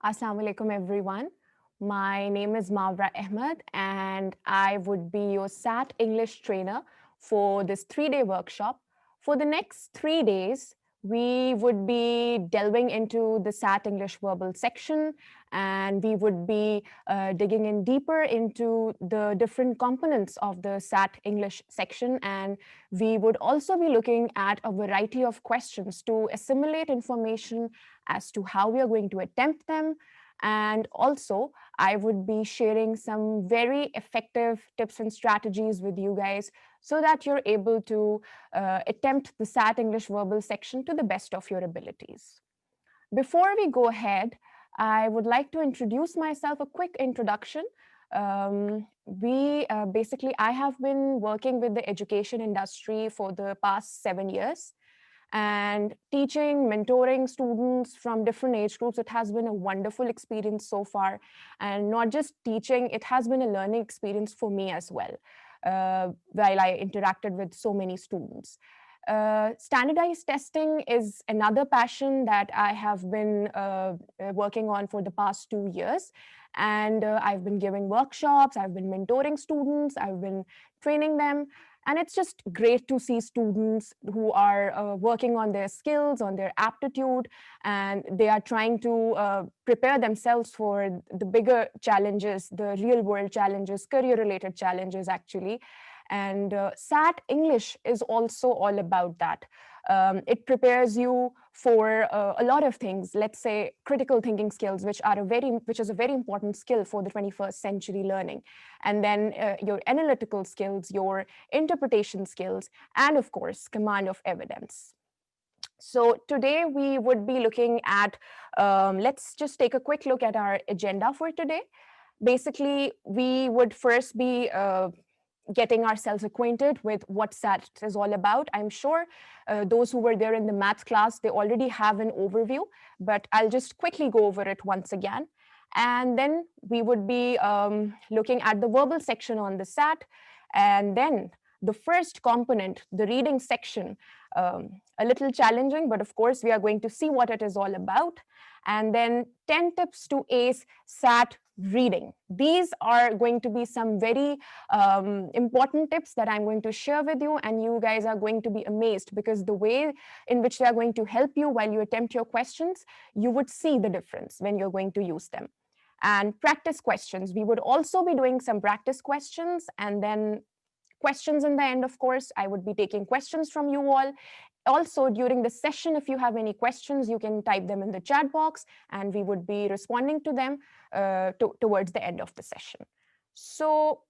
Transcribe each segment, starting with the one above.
Assalamu alaikum, everyone. My name is Mawra Ahmed, and I would be your SAT English trainer for this 3-day workshop. For the next 3 days, we would be delving into the SAT English verbal section, and we would be digging in deeper into the different components of the SAT English section. And we would also be looking at a variety of questions to assimilate information as to how we are going to attempt them. And also, I would be sharing some very effective tips and strategies with you guys so that you're able to attempt the SAT English verbal section to the best of your abilities. Before we go ahead, I would like to introduce myself, a quick introduction. I have been working with the education industry for the past 7 years. And teaching, mentoring students from different age groups, it has been a wonderful experience so far. And not just teaching, it has been a learning experience for me as well, while I interacted with so many students. Standardized testing is another passion that I have been working on for the past 2 years. And I've been giving workshops, I've been mentoring students, I've been training them. And it's just great to see students who are working on their skills, on their aptitude, and they are trying to prepare themselves for the bigger challenges, the real world challenges, career related challenges, actually. And SAT English is also all about that. It prepares you for a lot of things, let's say critical thinking skills, which is a very important skill for the 21st century learning. And then your analytical skills, your interpretation skills, and of course, command of evidence. So today we would be looking at, let's just take a quick look at our agenda for today. Basically, we would first be getting ourselves acquainted with what SAT is all about. I'm sure those who were there in the math class, they already have an overview, but I'll just quickly go over it once again. And then we would be looking at the verbal section on the SAT, and then the first component, the reading section, a little challenging, but of course we are going to see what it is all about. And then 10 tips to ace SAT reading. These are going to be some very important tips that I'm going to share with you, and you guys are going to be amazed because the way in which they are going to help you while you attempt your questions, you would see the difference when you're going to use them. And practice questions. We would also be doing some practice questions, and then questions in the end. Of course, I would be taking questions from you all. Also, during the session, if you have any questions, you can type them in the chat box, and we would be responding to them towards the end of the session. So,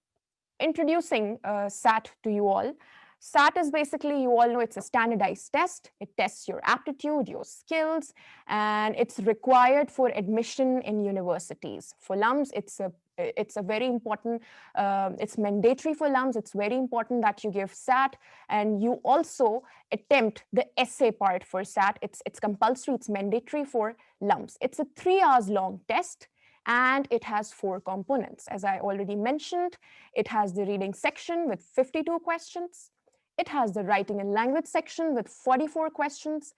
introducing SAT to you all. SAT is basically, you all know, it's a standardized test. It tests your aptitude, your skills, and it's required for admission in universities. For LUMS, it's a very important, it's mandatory for LUMS. It's very important that you give SAT, and you also attempt the essay part for SAT. It's compulsory, it's mandatory for LUMS. It's a 3 hours long test, and it has 4 components. As I already mentioned, it has the reading section with 52 questions. It has the writing and language section with 44 questions.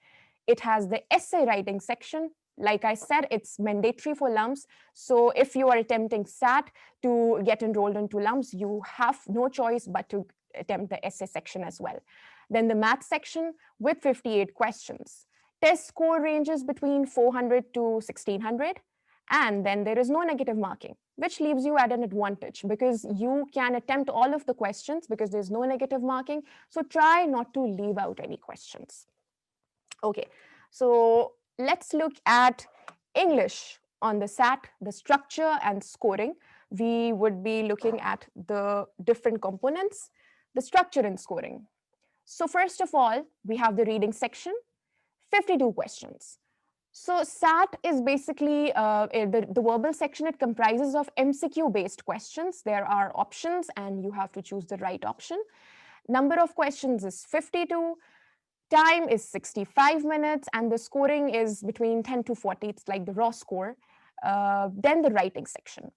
It has the essay writing section. Like I said, it's mandatory for LUMS. So if you are attempting SAT to get enrolled into LUMS, you have no choice but to attempt the essay section as well. Then the math section with 58 questions. Test score ranges between 400 to 1600. And then there is no negative marking, which leaves you at an advantage because you can attempt all of the questions because there's no negative marking. So try not to leave out any questions. Okay, so let's look at English on the SAT, the structure and scoring. We would be looking at the different components, the structure and scoring. So first of all, we have the reading section, 52 questions. So SAT is basically the verbal section. It comprises of MCQ-based questions. There are options, and you have to choose the right option. Number of questions is 52. Time is 65 minutes, and the scoring is between 10 to 40. It's like the raw score. Then the writing section.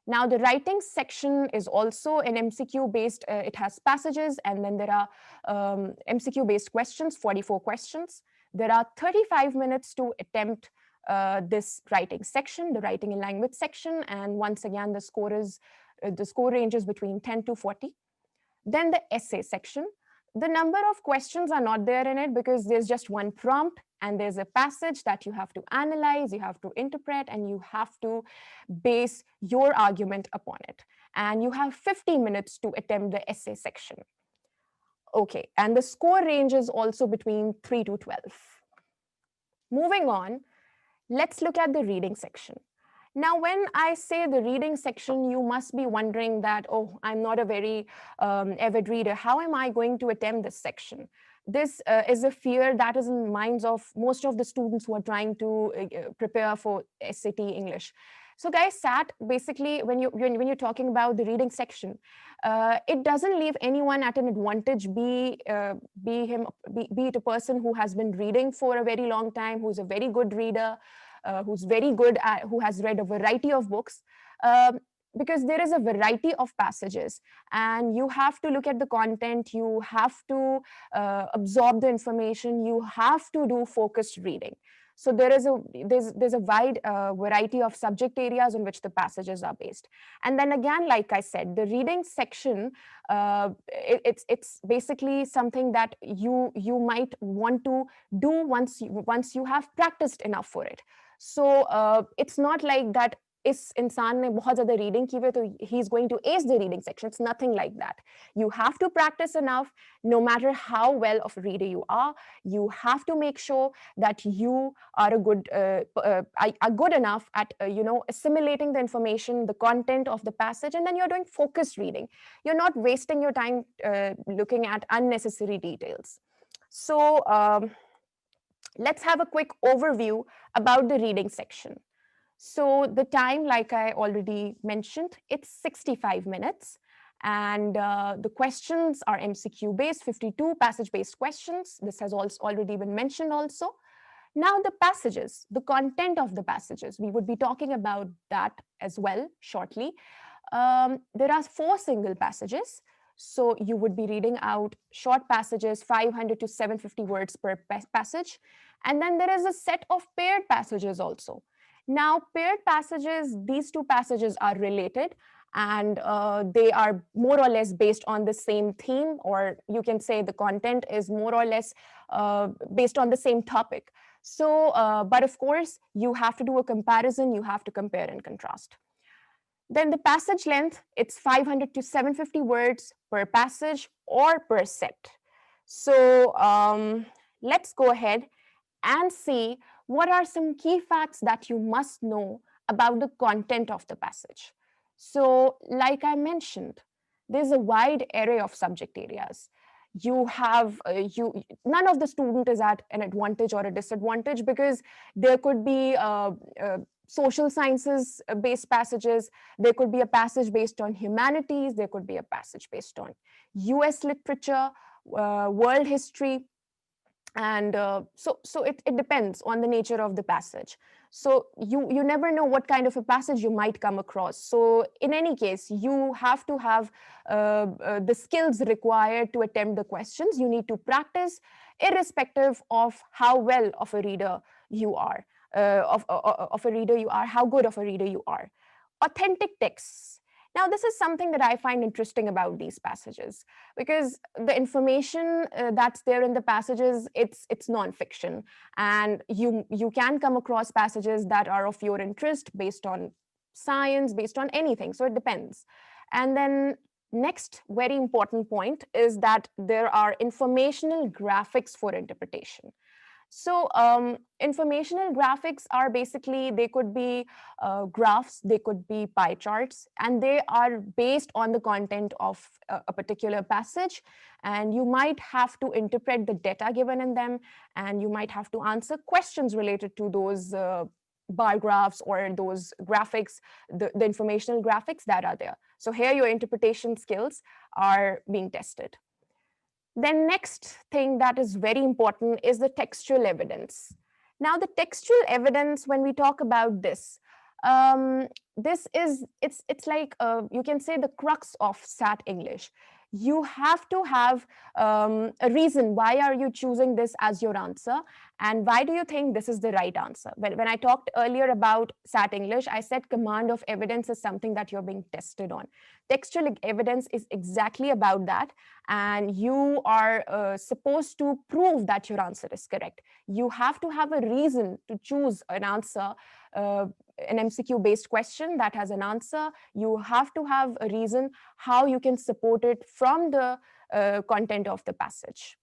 Now, the writing section is also an MCQ-based. It has passages, and then there are MCQ-based questions, 44 questions. There are 35 minutes to attempt this writing section, the writing and language section. And once again, the score ranges between 10 to 40. Then the essay section. The number of questions are not there in it because there's just one prompt and there's a passage that you have to analyze, you have to interpret, and you have to base your argument upon it. And you have 50 minutes to attempt the essay section. Okay, and the score range is also between 3 to 12. Moving on, let's look at the reading section. Now, when I say the reading section, you must be wondering that, oh, I'm not a very avid reader. How am I going to attempt this section? This is a fear that is in the minds of most of the students who are trying to prepare for SAT English. So guys, SAT, basically, when you're talking about the reading section, it doesn't leave anyone at an advantage, be it a person who has been reading for a very long time, who's a very good reader, who's very good at, who has read a variety of books, because there is a variety of passages and you have to look at the content, you have to absorb the information, you have to do focused reading. So there's a wide variety of subject areas on which the passages are based. And then again, like I said, the reading section, it's basically something that you might want to do once you have practiced enough for it. So it's not like that इस इंसान ने बहुत ज़्यादा reading की हुई तो he is going to ace the reading section. It's nothing like that. You have to practice enough. No matter how well of a reader you are, you have to make sure that you are good enough at assimilating the information, the content of the passage, and then you're doing focused reading. You're not wasting your time looking at unnecessary details. So let's have a quick overview about the reading section. So the time, like I already mentioned, it's 65 minutes. And the questions are MCQ based, 52 passage based questions. This has also already been mentioned also. Now the passages, the content of the passages, we would be talking about that as well shortly. There are 4 single passages. So you would be reading out short passages, 500 to 750 words per passage. And then there is a set of paired passages also. Now, paired passages, these 2 passages are related and they are more or less based on the same theme, or you can say the content is more or less based on the same topic. So, but of course, you have to do a comparison, you have to compare and contrast. Then the passage length, it's 500 to 750 words per passage or per set. So let's go ahead and see what are some key facts that you must know about the content of the passage. So like I mentioned, there's a wide array of subject areas. You have, none of the student is at an advantage or a disadvantage because there could be social sciences based passages, there could be a passage based on humanities, there could be a passage based on US literature, world history, and so it depends on the nature of the passage. So you never know what kind of a passage you might come across. So in any case, you have to have the skills required to attempt the questions. You need to practice irrespective of how well of a reader you are, how good of a reader you are. Authentic texts. Now, this is something that I find interesting about these passages because the information that's there in the passages, it's nonfiction, and you can come across passages that are of your interest based on science, based on anything. So it depends. And then next very important point is that there are informational graphics for interpretation. So informational graphics are basically, they could be graphs, they could be pie charts, and they are based on the content of a particular passage. And you might have to interpret the data given in them, and you might have to answer questions related to those bar graphs or those graphics, the informational graphics that are there. So here your interpretation skills are being tested. Then next thing that is very important is the textual evidence. Now the textual evidence, when we talk about this, it's like you can say the crux of SAT English. you have to have a reason. Why are you choosing this as your answer? And why do you think this is the right answer? When I talked earlier about SAT English, I said command of evidence is something that you're being tested on. Textual evidence is exactly about that. And you are supposed to prove that your answer is correct. You have to have a reason to choose an answer, an MCQ based question that has an answer. You have to have a reason how you can support it from the content of the passage.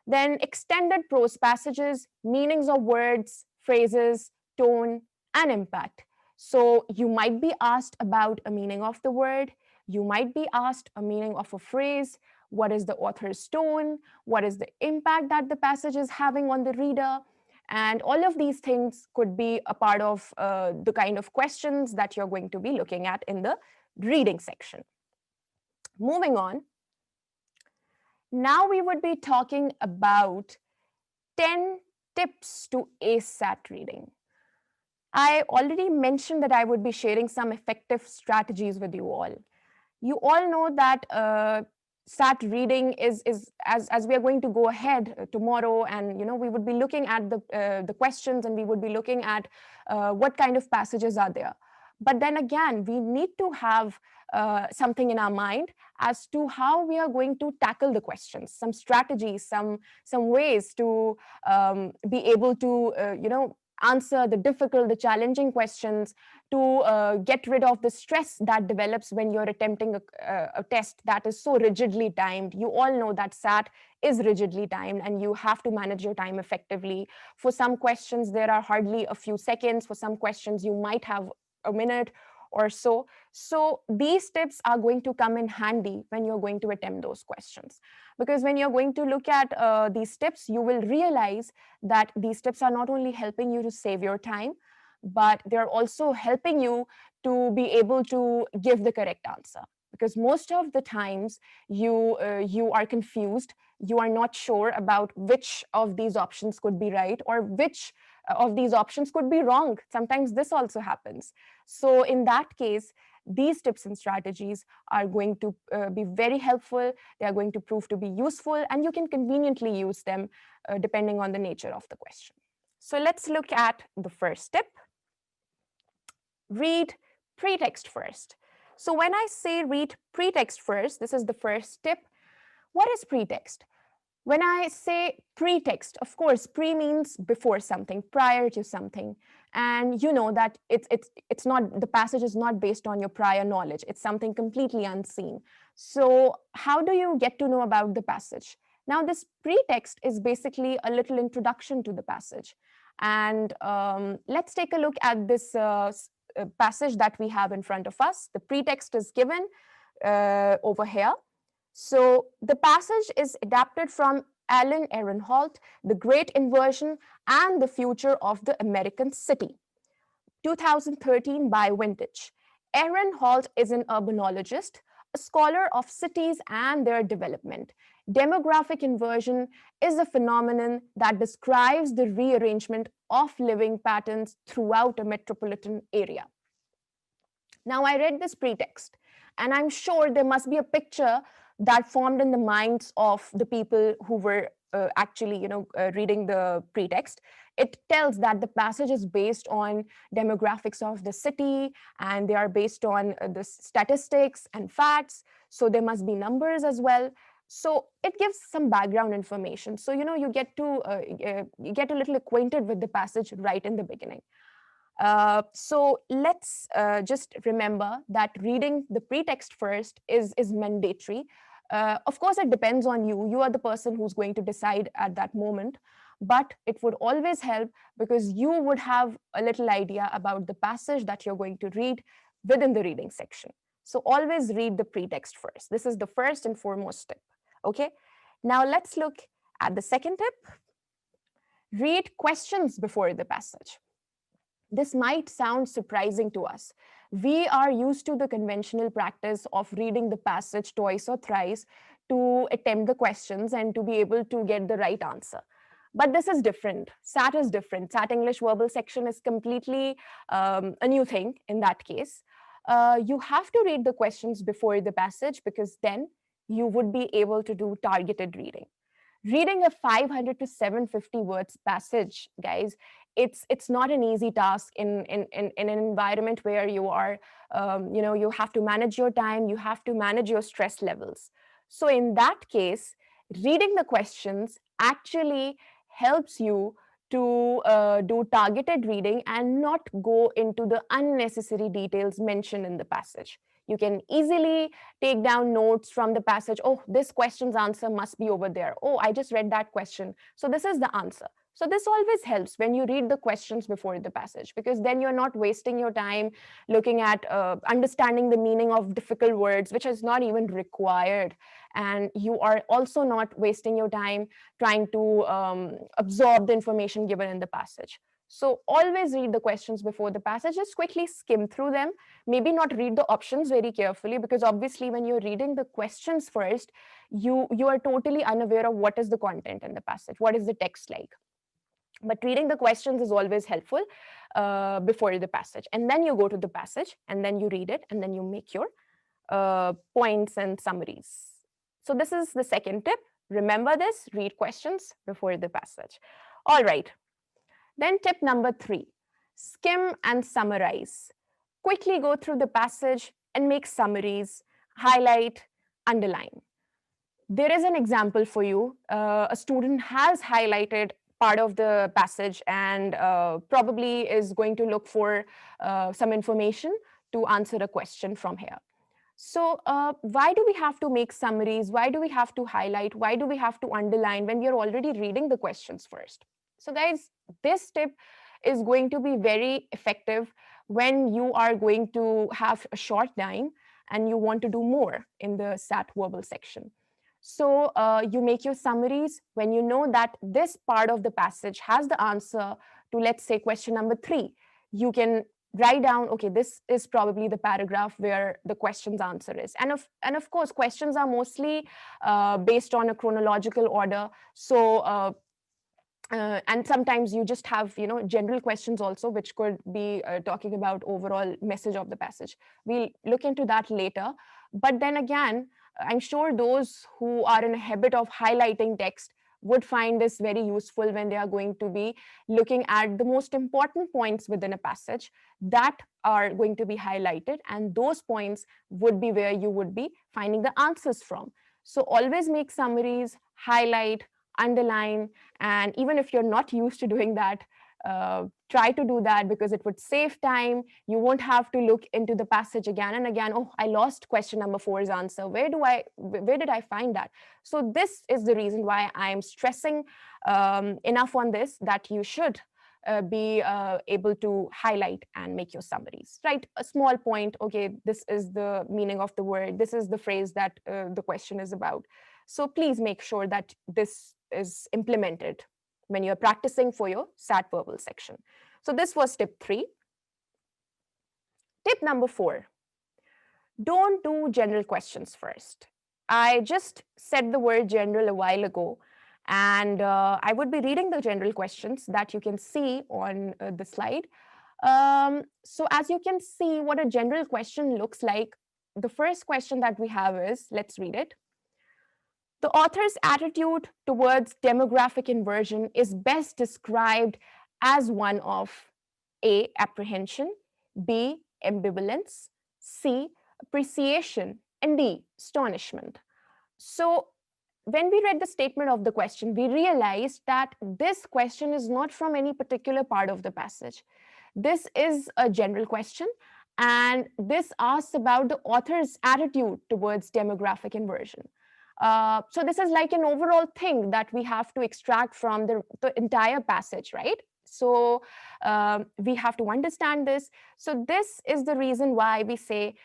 Then extended prose passages, meanings of words, phrases, tone, and impact. So you might be asked about a meaning of the word, you might be asked a meaning of a phrase, what is the author's tone, what is the impact that the passage is having on the reader, and all of these things could be a part of the kind of questions that you're going to be looking at in the reading section. Moving on, now we would be talking about 10 tips to ace SAT reading. I already mentioned that I would be sharing some effective strategies with you all. You all know that SAT reading is as we are going to go ahead tomorrow, and we would be looking at the questions, and we would be looking at what kind of passages are there. But then again, we need to have something in our mind as to how we are going to tackle the questions, some strategies, some ways to be able to answer the difficult, the challenging questions, to get rid of the stress that develops when you're attempting a test that is so rigidly timed. You all know that SAT is rigidly timed, and you have to manage your time effectively. For some questions, there are hardly a few seconds. For some questions, you might have a minute or so. So these tips are going to come in handy when you're going to attempt those questions. Because when you're going to look at these tips, you will realize that these tips are not only helping you to save your time, but they're also helping you to be able to give the correct answer. Because most of the times you are confused, you are not sure about which of these options could be right or which of these options could be wrong. Sometimes this also happens. So in that case, these tips and strategies are going to be very helpful. They are going to prove to be useful, and you can conveniently use them depending on the nature of the question. So let's look at the first tip. Read pretext first. So when I say read pretext first, this is the first tip. What is pretext? When I say pretext, of course, pre means before something, prior to something. And you know that it's not, the passage is not based on your prior knowledge. It's something completely unseen. So how do you get to know about the passage? Now, this pretext is basically a little introduction to the passage. And let's take a look at this passage that we have in front of us. The pretext is given over here. So the passage is adapted from Alan Ehrenholt, The Great Inversion and the Future of the American City, 2013 by Vintage. Ehrenholt is an urbanologist, a scholar of cities and their development. Demographic inversion is a phenomenon that describes the rearrangement of living patterns throughout a metropolitan area. Now, I read this pretext, and I'm sure there must be a picture that formed in the minds of the people who were actually, reading the pretext. It tells that the passage is based on demographics of the city, and they are based on the statistics and facts. So there must be numbers as well. So it gives some background information. So you get a little acquainted with the passage right in the beginning. So let's just remember that reading the pretext first is mandatory. Of course, it depends on you. You are the person who's going to decide at that moment, but it would always help because you would have a little idea about the passage that you're going to read within the reading section. So always read the pretext first. This is the first and foremost tip. Okay. Now let's look at the second tip. Read questions before the passage. This might sound surprising to us. We are used to the conventional practice of reading the passage twice or thrice to attempt the questions and to be able to get the right answer. But this is different. SAT is different. SAT English verbal section is completely a new thing in that case. You have to read the questions before the passage because then you would be able to do targeted reading. Reading a 500 to 750 words passage, guys, it's not an easy task in an environment where you are, you have to manage your time, you have to manage your stress levels. So in that case, reading the questions actually helps you to do targeted reading and not go into the unnecessary details mentioned in the passage. You can easily take down notes from the passage. Oh, this question's answer must be over there. Oh, I just read that question, so this is the answer. So this always helps when you read the questions before the passage, because then you're not wasting your time looking at understanding the meaning of difficult words, which is not even required. And you are also not wasting your time trying to absorb the information given in the passage. So always read the questions before the passage, just quickly skim through them. Maybe not read the options very carefully, because obviously when you're reading the questions first, you are totally unaware of what is the content in the passage, what is the text like. But reading the questions is always helpful before the passage. And then you go to the passage and then you read it and then you make your points and summaries. So this is the second tip. Remember this, read questions before the passage. All right. Then tip number 3, skim and summarize. Quickly go through the passage and make summaries, highlight, underline. There is an example for you. A student has highlighted part of the passage and probably is going to look for some information to answer a question from here. So why do we have to make summaries? Why do we have to highlight? Why do we have to underline when we are already reading the questions first? So guys, this tip is going to be very effective when you are going to have a short time and you want to do more in the SAT verbal section. So you make your summaries when you know that this part of the passage has the answer to, let's say, question number 3. You can write down, okay, this is probably the paragraph where the question's answer is. And of course, questions are mostly based on a chronological order. So and sometimes you just have, general questions also, which could be talking about overall message of the passage. We'll look into that later. But then again, I'm sure those who are in a habit of highlighting text would find this very useful when they are going to be looking at the most important points within a passage that are going to be highlighted, and those points would be where you would be finding the answers from. So always make summaries, highlight, underline, and even if you're not used to doing that, try to do that, because it would save time. You won't have to look into the passage again and again. Oh, I lost question number 4's answer. Where did I find that? So this is the reason why I'm stressing enough on this, that you should be able to highlight and make your summaries. Write a small point. Okay, this is the meaning of the word. This is the phrase that the question is about. So please make sure that this is implemented when you're practicing for your SAT verbal section. So this was tip 3. Tip number 4, don't do general questions first. I just said the word general a while ago, and I would be reading the general questions that you can see on the slide. So as you can see what a general question looks like, the first question that we have is, let's read it. The author's attitude towards demographic inversion is best described as one of A, apprehension, B, ambivalence, C, appreciation, and D, astonishment. So when we read the statement of the question, we realized that this question is not from any particular part of the passage. This is a general question, and this asks about the author's attitude towards demographic inversion. So this is like an overall thing that we have to extract from the entire passage, right? So we have to understand this. So this is the reason why we say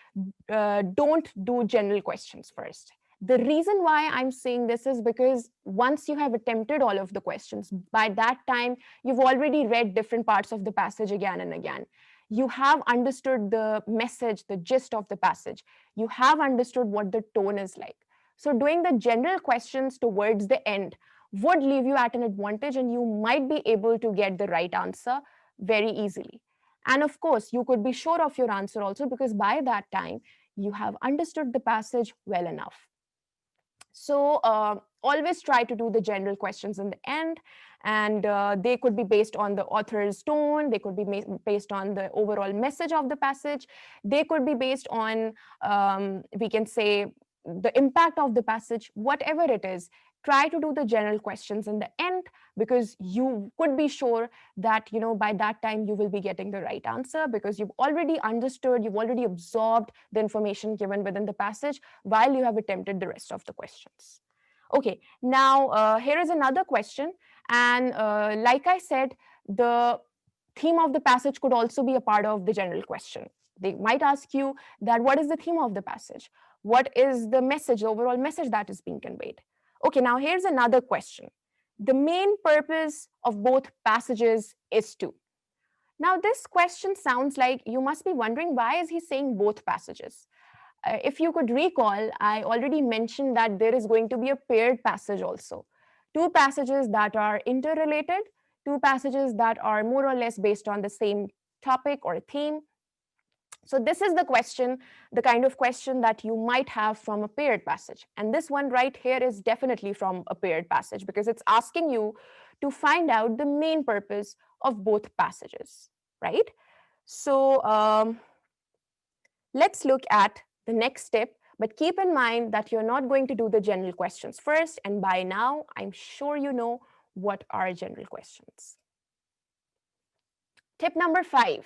don't do general questions first. The reason why I'm saying this is because once you have attempted all of the questions, by that time, you've already read different parts of the passage again and again. You have understood the message, the gist of the passage. You have understood what the tone is like. So doing the general questions towards the end would leave you at an advantage, and you might be able to get the right answer very easily. And of course, you could be sure of your answer also, because by that time, you have understood the passage well enough. So always try to do the general questions in the end, and they could be based on the author's tone, they could be based on the overall message of the passage, they could be based on, we can say, the impact of the passage, whatever it is. Try to do the general questions in the end, because you could be sure that, you know, by that time you will be getting the right answer, because you've already understood, you've already absorbed the information given within the passage while you have attempted the rest of the questions. Okay, now here is another question, and like I said, the theme of the passage could also be a part of the general question. They might ask you that what is the theme of the passage? What is the message, the overall message that is being conveyed? Okay, now here's another question. The main purpose of both passages is to. Now this question sounds like you must be wondering, why is he saying both passages? If you could recall, I already mentioned that there is going to be a paired passage also. Two passages that are interrelated, two passages that are more or less based on the same topic or theme. So this is the question, the kind of question that you might have from a paired passage. And this one right here is definitely from a paired passage, because it's asking you to find out the main purpose of both passages, right? So let's look at the next step, but keep in mind that you're not going to do the general questions first, and by now, I'm sure you know what are general questions. Tip number 5,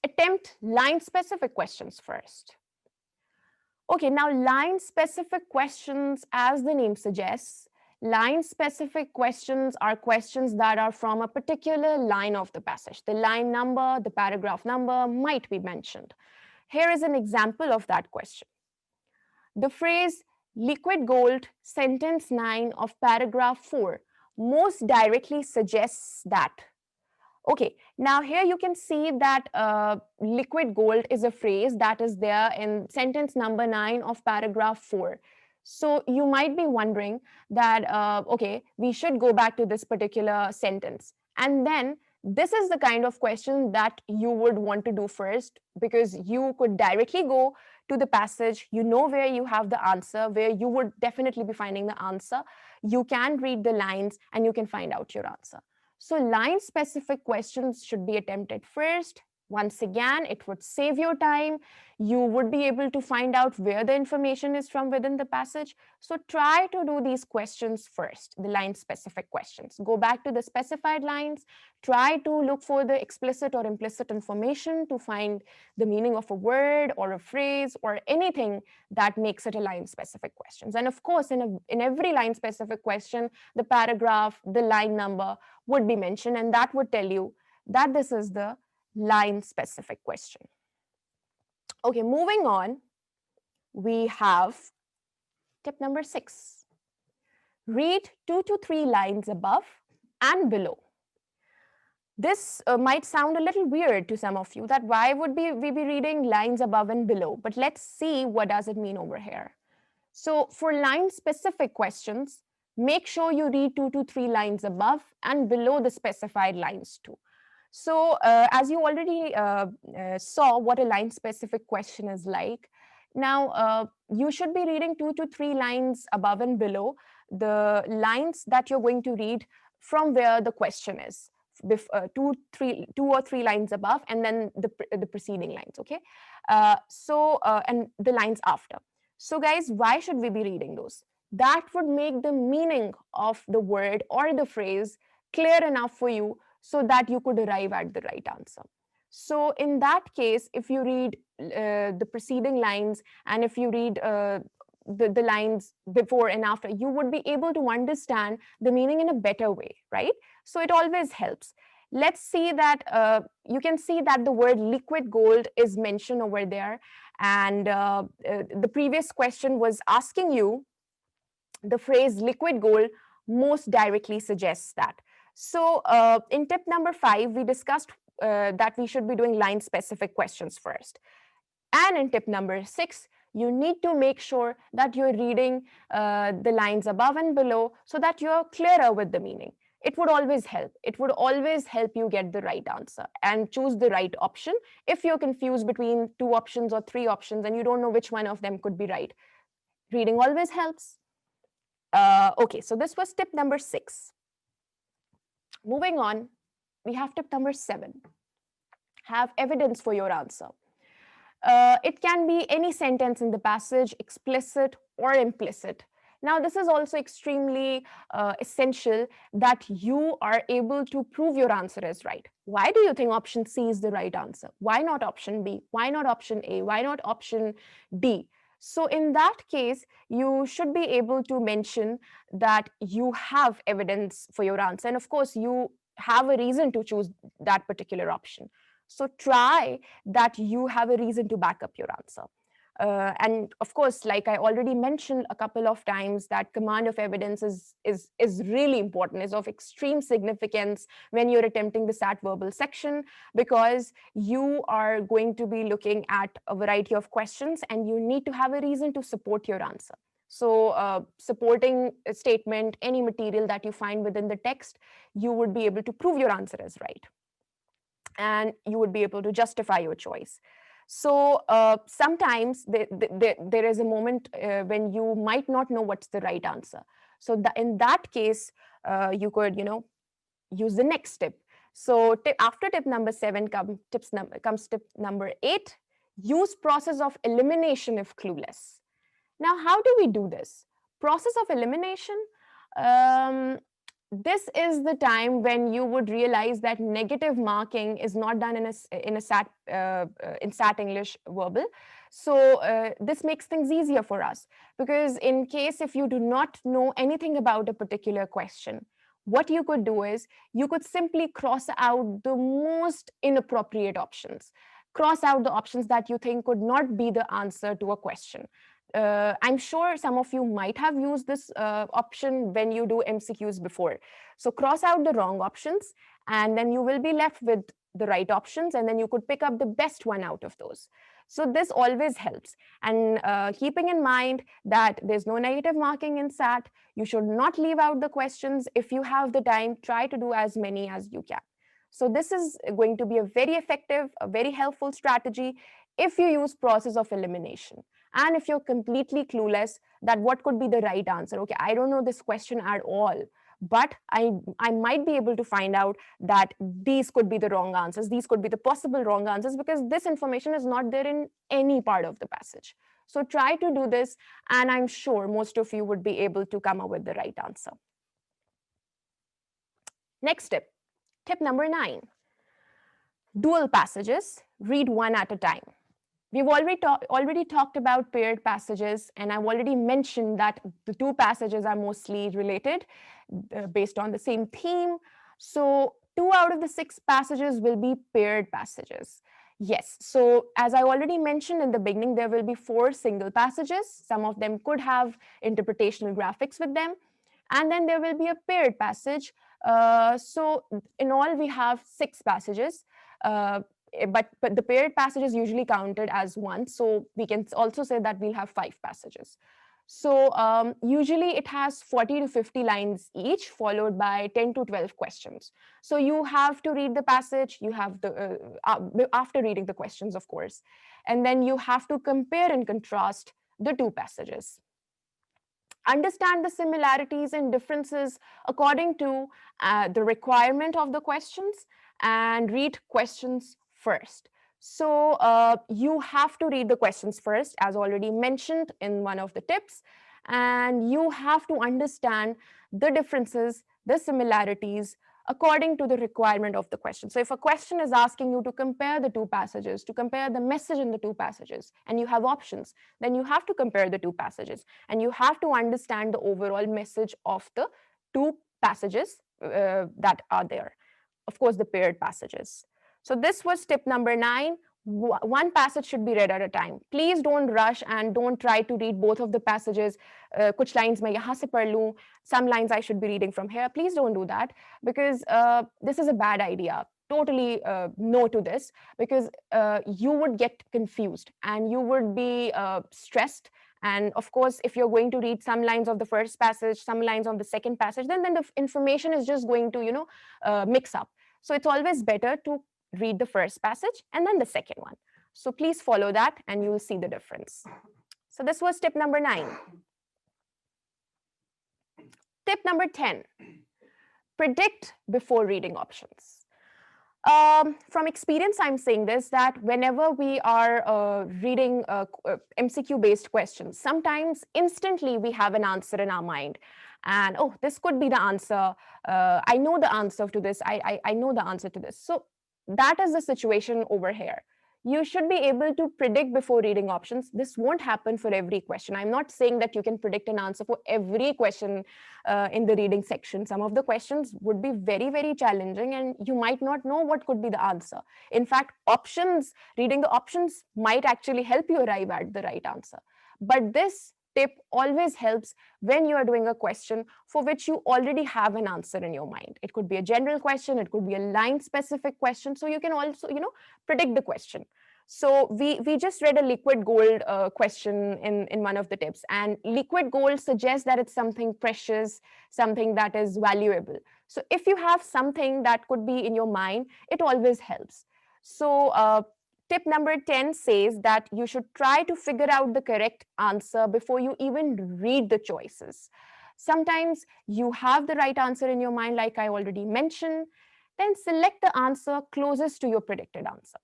attempt line-specific questions first. Okay, now line-specific questions, as the name suggests, line-specific questions are questions that are from a particular line of the passage. The line number, the paragraph number might be mentioned. Here is an example of that question. The phrase liquid gold, sentence 9 of paragraph 4 most directly suggests that. Okay, now here you can see that liquid gold is a phrase that is there in sentence number 9 of paragraph 4. So you might be wondering that, okay, we should go back to this particular sentence. And then this is the kind of question that you would want to do first, because you could directly go to the passage, you know where you have the answer, where you would definitely be finding the answer. You can read the lines and you can find out your answer. So line-specific questions should be attempted first. Once again, it would save your time. You would be able to find out where the information is from within the passage. So try to do these questions first, the line-specific questions. Go back to the specified lines. Try to look for the explicit or implicit information to find the meaning of a word or a phrase or anything that makes it a line-specific question. And of course, in every line-specific question, the paragraph, the line number would be mentioned, and that would tell you that this is the line-specific question. Okay, moving on, we have tip number 6. Read 2 to 3 lines above and below. This might sound a little weird to some of you, that why would we be reading lines above and below? But let's see what does it mean over here. So for line-specific questions, make sure you read 2 to 3 lines above and below the specified lines too. So as you already saw what a line-specific question is like, now you should be reading 2 to 3 lines above and below the lines that you're going to read from where the question is. Two or three lines above, and then the preceding lines, okay? And the lines after. So guys, why should we be reading those? That would make the meaning of the word or the phrase clear enough for you so that you could arrive at the right answer. So in that case, if you read the preceding lines, and if you read the lines before and after, you would be able to understand the meaning in a better way, right? So it always helps. Let's see that you can see that the word liquid gold is mentioned over there. And the previous question was asking you the phrase liquid gold most directly suggests that. So in tip number 5, we discussed that we should be doing line-specific questions first. And in tip number 6, you need to make sure that you're reading the lines above and below so that you're clearer with the meaning. It would always help. It would always help you get the right answer and choose the right option. If you're confused between 2 options or 3 options and you don't know which one of them could be right, Reading always helps. Okay, so this was tip number 6. Moving on, we have tip number 7. Have evidence for your answer. It can be any sentence in the passage, explicit or implicit. Now, this is also extremely essential that you are able to prove your answer is right. Why do you think option C is the right answer? Why not option B? Why not option A? Why not option D? So, in that case, you should be able to mention that you have evidence for your answer. And of course, you have a reason to choose that particular option. So, try that you have a reason to back up your answer. And of course, like I already mentioned a couple of times, that command of evidence is really important, is of extreme significance when you're attempting the SAT verbal section, because you are going to be looking at a variety of questions and you need to have a reason to support your answer. So supporting a statement, any material that you find within the text, you would be able to prove your answer is right, and you would be able to justify your choice. So sometimes there is a moment when you might not know what's the right answer. So in that case, you could, use the next tip. So after tip number 7 comes tip number 8. Use process of elimination if clueless. Now, how do we do this? Process of elimination. Um, this is the time when you would realize that negative marking is not done in a SAT in SAT English verbal. So this makes things easier for us, because in case if you do not know anything about a particular question, what you could do is you could simply cross out the most inappropriate options. Cross out the options that you think could not be the answer to a question. I'm sure some of you might have used this option when you do MCQs before. So cross out the wrong options, and then you will be left with the right options, and then you could pick up the best one out of those. So this always helps. And keeping in mind that there's no negative marking in SAT, you should not leave out the questions. If you have the time, try to do as many as you can. So this is going to be a very effective, a very helpful strategy if you use process of elimination. And if you're completely clueless that what could be the right answer, okay, I don't know this question at all, but I might be able to find out that these could be the wrong answers, these could be the possible wrong answers, because this information is not there in any part of the passage. So try to do this, and I'm sure most of you would be able to come up with the right answer. Next tip, tip number 9. Dual passages, read one at a time. We've already talked about paired passages, and I've already mentioned that the two passages are mostly related based on the same theme. So 2 out of the 6 passages will be paired passages. Yes, so as I already mentioned in the beginning, there will be 4 single passages. Some of them could have interpretational graphics with them. And then there will be a paired passage. So in all, we have 6 passages. But the paired passage is usually counted as one. So we can also say that we'll have 5 passages. So usually it has 40 to 50 lines each, followed by 10 to 12 questions. So you have to read the passage, you have the, after reading the questions, of course, and then you have to compare and contrast the 2 passages. Understand the similarities and differences according to the requirement of the questions, and read questions first. So you have to read the questions first, as already mentioned in one of the tips, and you have to understand the differences, the similarities, according to the requirement of the question. So if a question is asking you to compare the 2 passages, to compare the message in the 2 passages, and you have options, then you have to compare the 2 passages, and you have to understand the overall message of the 2 passages that are there. Of course, the paired passages. So this was tip number 9. One passage should be read at a time. Please don't rush and don't try to read both of the passages. Kuch lines main yahan se padh loon, some lines I should be reading from here. Please don't do that, because this is a bad idea. Totally no to this, because you would get confused and you would be stressed. And of course, if you're going to read some lines of the first passage, some lines of the second passage, then the information is just going to, mix up. So it's always better to read the first passage and then the second one. So please follow that and you will see the difference. So this was tip number 9. Tip number 10, predict before reading options. From experience, I'm saying this, that whenever we are reading MCQ-based questions, sometimes instantly we have an answer in our mind. And, oh, this could be the answer. I know the answer to this. I know the answer to this. So that is the situation over here. You should be able to predict before reading options. This won't happen for every question. I'm not saying that you can predict an answer for every question in the reading section. Some of the questions would be very, very challenging and you might not know what could be the answer. In fact, reading the options might actually help you arrive at the right answer. But this tip always helps when you are doing a question for which you already have an answer in your mind. It could be a general question, it could be a line-specific question, so you can also, predict the question. So we just read a liquid gold question in one of the tips, and liquid gold suggests that it's something precious, something that is valuable. So if you have something that could be in your mind, it always helps. So tip number 10 says that you should try to figure out the correct answer before you even read the choices. Sometimes you have the right answer in your mind, like I already mentioned, then select the answer closest to your predicted answer.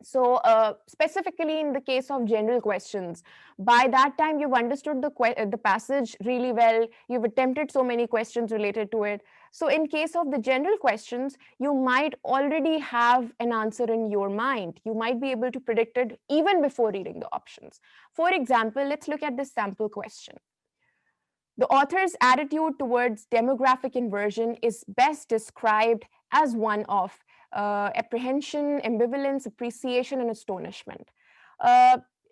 So specifically in the case of general questions, by that time you've understood the passage really well, you've attempted so many questions related to it. So in case of the general questions, you might already have an answer in your mind. You might be able to predict it even before reading the options. For example, let's look at this sample question. The author's attitude towards demographic inversion is best described as one of apprehension, ambivalence, appreciation, and astonishment.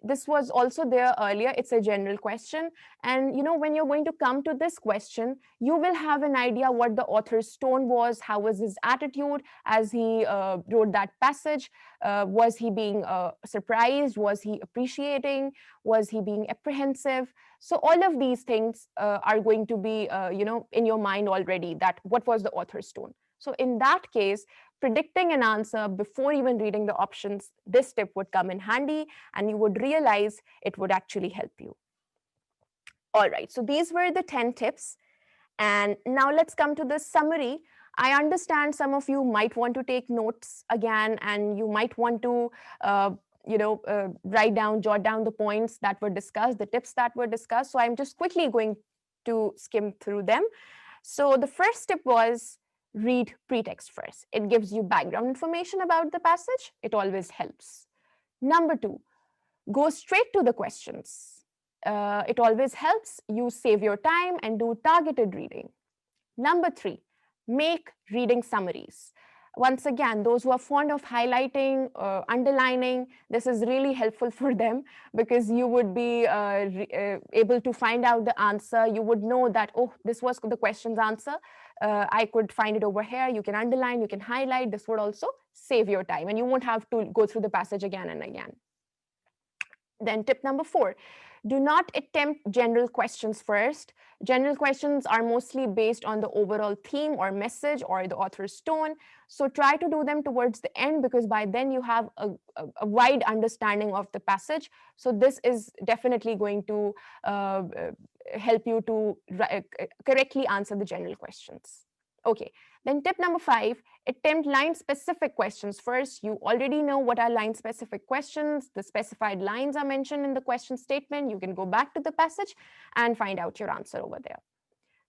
This was also there earlier. It's a general question. And when you're going to come to this question, you will have an idea what the author's tone was, how was his attitude as he wrote that passage. Was he being surprised? Was he appreciating? Was he being apprehensive? So all of these things are going to be, in your mind already, that what was the author's tone. So in that case, predicting an answer before even reading the options, this tip would come in handy and you would realize it would actually help you. All right, so these were the 10 tips. And now let's come to the summary. I understand some of you might want to take notes again, and you might want to jot down the points that were discussed, the tips that were discussed. So I'm just quickly going to skim through them. So the first tip was read pretext first. It gives you background information about the passage. It always helps. Number 2, go straight to the questions. It always helps. You save your time and do targeted reading. Number 3, make reading summaries. Once again, those who are fond of highlighting, underlining, this is really helpful for them because you would be able to find out the answer. You would know that, oh, this was the question's answer. I could find it over here. You can underline, you can highlight. This would also save your time and you won't have to go through the passage again and again. Then tip number 4, do not attempt general questions first. General questions are mostly based on the overall theme or message or the author's tone. So try to do them towards the end because by then you have a wide understanding of the passage. So this is definitely going to help you to correctly answer the general questions. Okay, then tip number 5, attempt line-specific questions first. You already know what are line-specific questions. The specified lines are mentioned in the question statement. You can go back to the passage and find out your answer over there.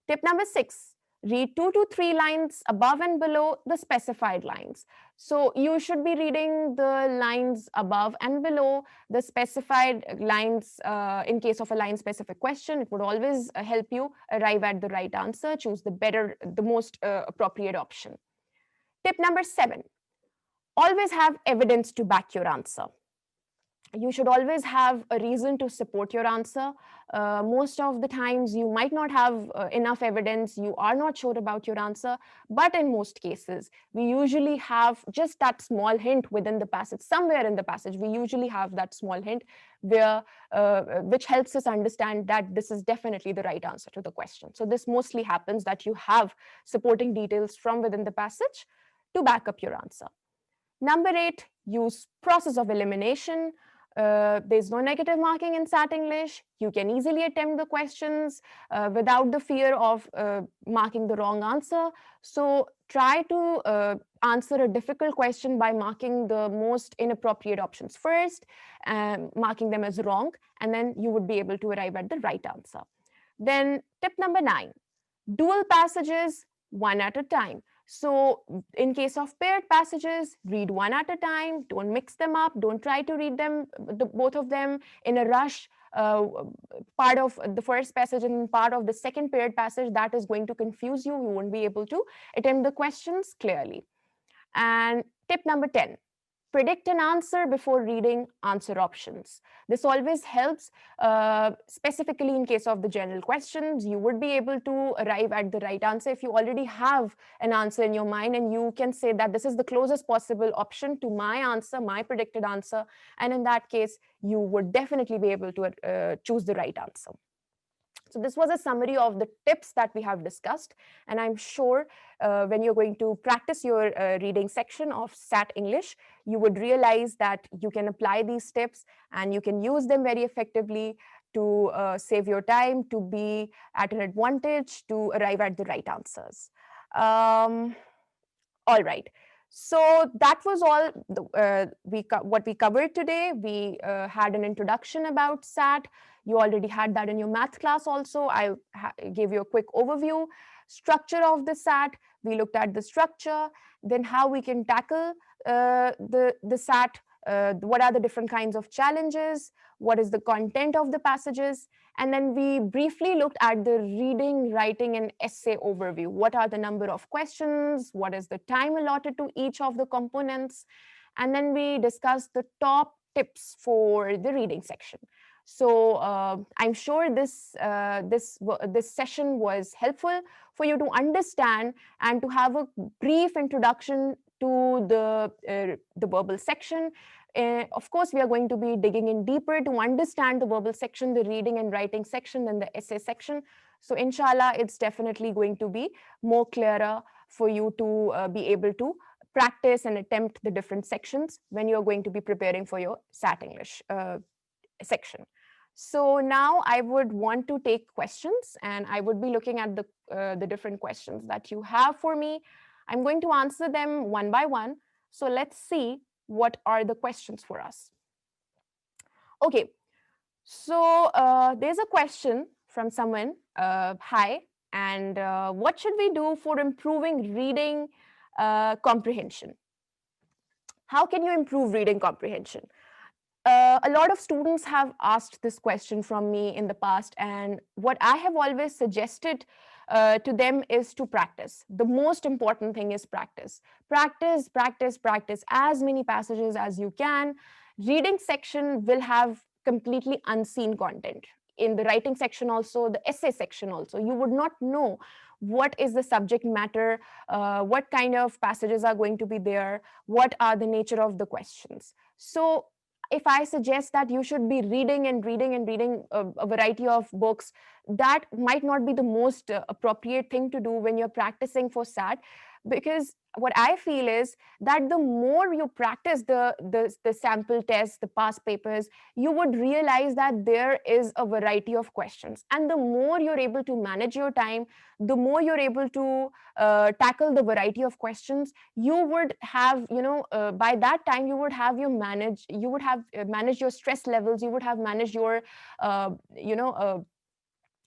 Tip number 6, read 2 to 3 lines above and below the specified lines. So you should be reading the lines above and below the specified lines in case of a line-specific question. It would always help you arrive at the right answer, choose the most appropriate option. Tip number 7, always have evidence to back your answer. You should always have a reason to support your answer. Most of the times you might not have enough evidence, you are not sure about your answer, but in most cases, we usually have just that small hint within the passage. Somewhere in the passage, we usually have that small hint which helps us understand that this is definitely the right answer to the question. So this mostly happens that you have supporting details from within the passage to back up your answer. Number 8, use process of elimination. There's no negative marking in SAT English. You can easily attempt the questions without the fear of marking the wrong answer. So try to answer a difficult question by marking the most inappropriate options first, marking them as wrong, and then you would be able to arrive at the right answer. Then tip number 9, dual passages one at a time. So in case of paired passages, read one at a time, don't mix them up, don't try to read them, both of them in a rush, part of the first passage and part of the second paired passage. That is going to confuse you. You won't be able to attempt the questions clearly. And tip number 10, predict an answer before reading answer options. This always helps, specifically in case of the general questions. You would be able to arrive at the right answer if you already have an answer in your mind and you can say that this is the closest possible option to my answer, my predicted answer. And in that case, you would definitely be able to choose the right answer. So this was a summary of the tips that we have discussed, and I'm sure when you're going to practice your reading section of SAT English, you would realize that you can apply these tips and you can use them very effectively to save your time, to be at an advantage, to arrive at the right answers. All right. So that was all what we covered today. We had an introduction about SAT. You already had that in your math class also. I gave you a quick overview. Structure of the SAT. We looked at the structure, then how we can tackle the SAT, what are the different kinds of challenges, what is the content of the passages, and then we briefly looked at the reading, writing, and essay overview. What are the number of questions? What is the time allotted to each of the components? And then we discussed the top tips for the reading section. So I'm sure this session was helpful for you to understand and to have a brief introduction to the verbal section. Of course, we are going to be digging in deeper to understand the verbal section, the reading and writing section, and the essay section. So inshallah, it's definitely going to be more clearer for you to be able to practice and attempt the different sections when you're going to be preparing for your SAT English section. So now I would want to take questions, and I would be looking at the different questions that you have for me. I'm going to answer them one by one. So let's see what are the questions for us. Okay, so there's a question from someone. Hi, and what should we do for improving reading comprehension? How can you improve reading comprehension? A lot of students have asked this question from me in the past, and what I have always suggested to them is to practice. The most important thing is practice. Practice, practice, practice as many passages as you can. Reading section will have completely unseen content. In the writing section also, the essay section also, you would not know what is the subject matter, what kind of passages are going to be there, what are the nature of the questions. So if I suggest that you should be reading and reading and reading a variety of books, that might not be the most appropriate thing to do when you're practicing for SAT, because what I feel is that the more you practice the sample tests, the past papers, you would realize that there is a variety of questions. And the more you're able to manage your time, the more you're able to tackle the variety of questions, you would have, by that time, you would have managed your stress levels, you would have managed your,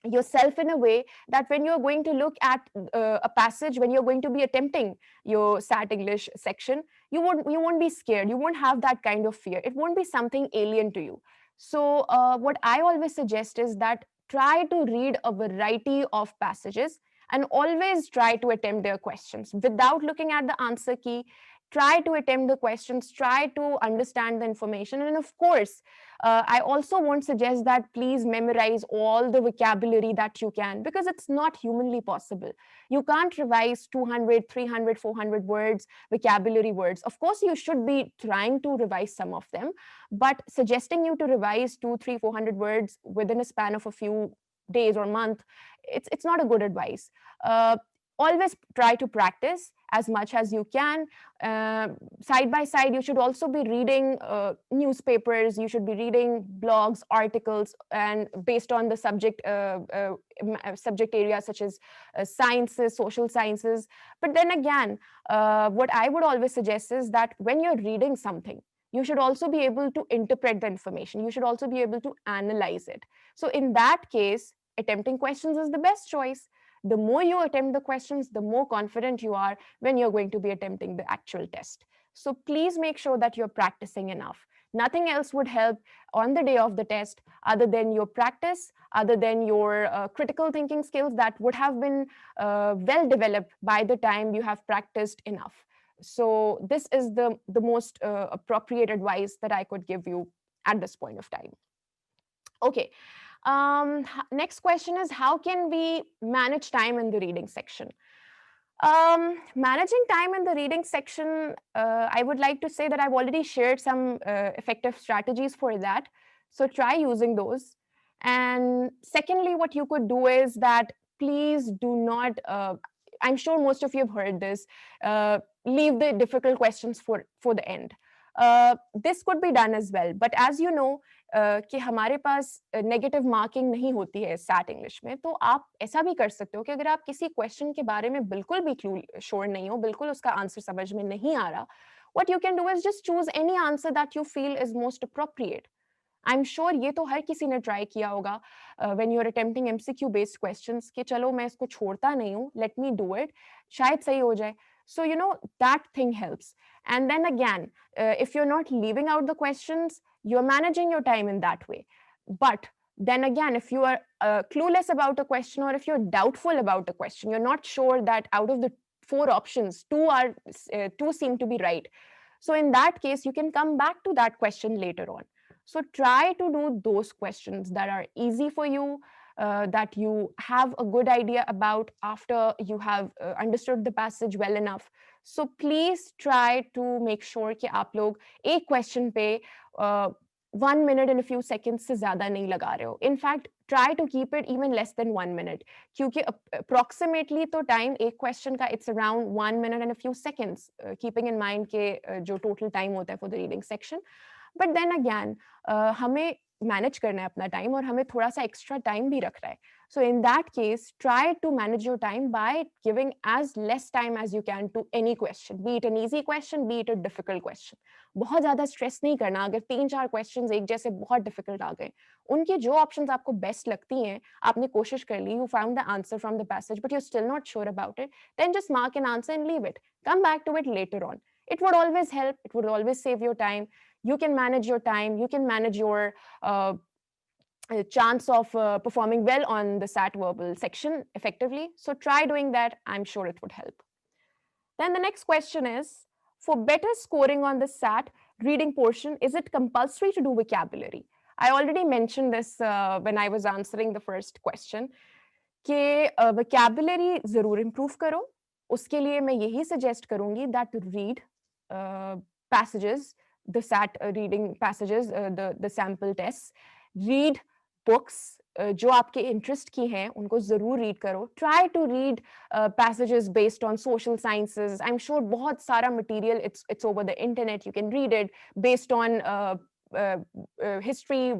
yourself in a way that when you're going to look at a passage, when you're going to be attempting your SAT English section, you won't be scared. You won't have that kind of fear. It won't be something alien to you. So what I always suggest is that try to read a variety of passages and always try to attempt their questions without looking at the answer key. Try to attempt the questions, try to understand the information. And of course, I also won't suggest that please memorize all the vocabulary that you can, because it's not humanly possible. You can't revise 200, 300, 400 words, vocabulary words. Of course, you should be trying to revise some of them, but suggesting you to revise 200, 300, 400 words within a span of a few days or month, it's not a good advice. always try to practice as much as you can. Side by side, you should also be reading newspapers, you should be reading blogs, articles, and based on the subject areas such as sciences, social sciences. But then again, what I would always suggest is that when you're reading something, you should also be able to interpret the information. You should also be able to analyze it. So in that case, attempting questions is the best choice. The more you attempt the questions, the more confident you are when you're going to be attempting the actual test. So please make sure that you're practicing enough. Nothing else would help on the day of the test other than your practice, other than your critical thinking skills that would have been well developed by the time you have practiced enough. So this is the most appropriate advice that I could give you at this point of time. Okay. Next question is, how can we manage time in the reading section? Managing time in the reading section, I would like to say that I've already shared some effective strategies for that. So try using those. And secondly, what you could do is that please do not, I'm sure most of you have heard this, leave the difficult questions for the end. This could be done as well, but as you know कि हमारे पास negative marking नहीं होती है set English में, तो आप ऐसा भी कर सकते हो कि अगर आप किसी क्वेश्चन के बारे में बिल्कुल भी क्लू श्योर नहीं हो, बिल्कुल उसका आंसर समझ में नहीं आ रहा, what you can do is just choose any answer that you feel is most appropriate. I'm sure ये तो हर किसी ने ट्राई किया होगा when you're attempting MCQ based questions कि चलो मैं इसको छोड़ता नहीं हूँ, let me do it, शायद सही हो जाए. So, you know, that thing helps. And then again, if you're not leaving out the questions, you're managing your time in that way. But then again, if you are clueless about a question, or if you're doubtful about a question, you're not sure that out of the 4 options, two seem to be right. So in that case, you can come back to that question later on. So try to do those questions that are easy for you, that you have a good idea about after you have understood the passage well enough. So please try to make sure कि आप लोग एक question पे 1 minute and a few seconds से ज़्यादा नहीं लगा रहे हो. In fact, try to keep it even less than 1 minute. क्योंकि approximately तो time एक question का it's around 1 minute and a few seconds, keeping in mind के जो total time होता है for the reading section. But then again, हमें manage करना है अपना टाइम और हमें थोड़ा सा एक्स्ट्रा टाइम भी रखना है. So in that case try to manage your time by giving as less time as you can to any question, be it an easy question, be it a difficult question. बहुत ज्यादा stress नहीं करना. अगर 3-4 questions एक जैसे बहुत difficult आ गए, उनकी जो ऑप्शंस आपको बेस्ट लगती हैं, आपने कोशिश कर ली, you found the answer from the passage but you still not sure about it, then just mark an answer and leave it. Come back to it later on. It would always help. It would always save your time. You can manage your time. You can manage your chance of performing well on the SAT verbal section effectively. So try doing that. I'm sure it would help. Then the next question is, for better scoring on the SAT reading portion, is it compulsory to do vocabulary? I already mentioned this when I was answering the first question. कि vocabulary ज़रूर improve करो. उसके लिए मैं यही suggest करूँगी that read passages, the SAT reading passages, the sample tests. Read books जो आपके interest की हैं, उनको ज़रूर read करो. Try to read passages based on social sciences. I'm sure बहुत सारा material it's over the internet. You can read it based on history,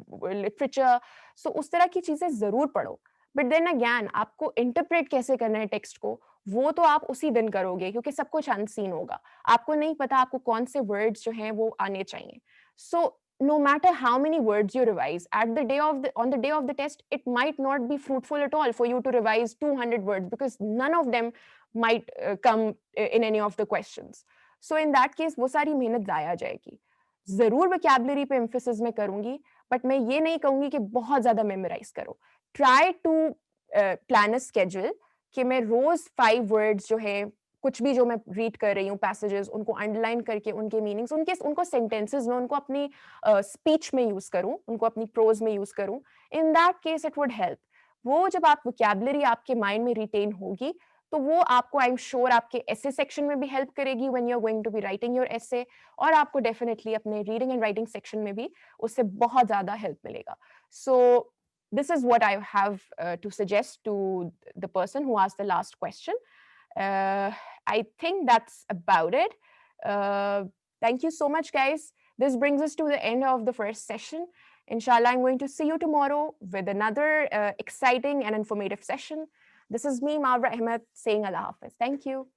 literature. So उस तरह की चीज़ें ज़रूर पढ़ो. बट देन अगैन आपको इंटरप्रेट कैसे करना है टेक्स्ट को, वो तो आप उसी दिन करोगे क्योंकि सब कुछ अनसीन होगा. आपको नहीं पता आपको कौन से वर्ड्स जो हैं वो आने चाहिए. सो no matter how many words you revise on the day of the test, it might not be fruitful at all for you to revise 200 words because none of them might come in any of the questions. So in that case वो सारी मेहनत जाया जाएगी. जरूर vocabulary पे emphasis मैं करूंगी, but मैं ये नहीं कहूंगी कि बहुत ज्यादा मेमोराइज करो. Try to plan a schedule कि मैं रोज 5 words जो है, कुछ भी जो मैं रीड कर रही हूँ पैसेजेस, उनको अंडरलाइन करके उनके मीनिंग्स, उनको सेंटेंसेस में, उनको अपनी स्पीच में यूज करूँ, उनको अपनी प्रोज में यूज करूँ. इन that case it would help. वो जब आप वोकैबुलरी आपके माइंड में रिटेन होगी तो वो आपको आई एम श्योर आपके एसे सेक्शन में भी हेल्प करेगी when you are going to be writing your essay, और आपको डेफिनेटली अपने रीडिंग एंड राइटिंग सेक्शन में भी उससे बहुत ज्यादा हेल्प मिलेगा. सो this is what I have to suggest to the person who asked the last question. I think that's about it. Thank you so much, guys. This brings us to the end of the first session. Inshallah, I'm going to see you tomorrow with another exciting and informative session. This is me, Mavra Ahmed, saying Allah Hafiz. Thank you.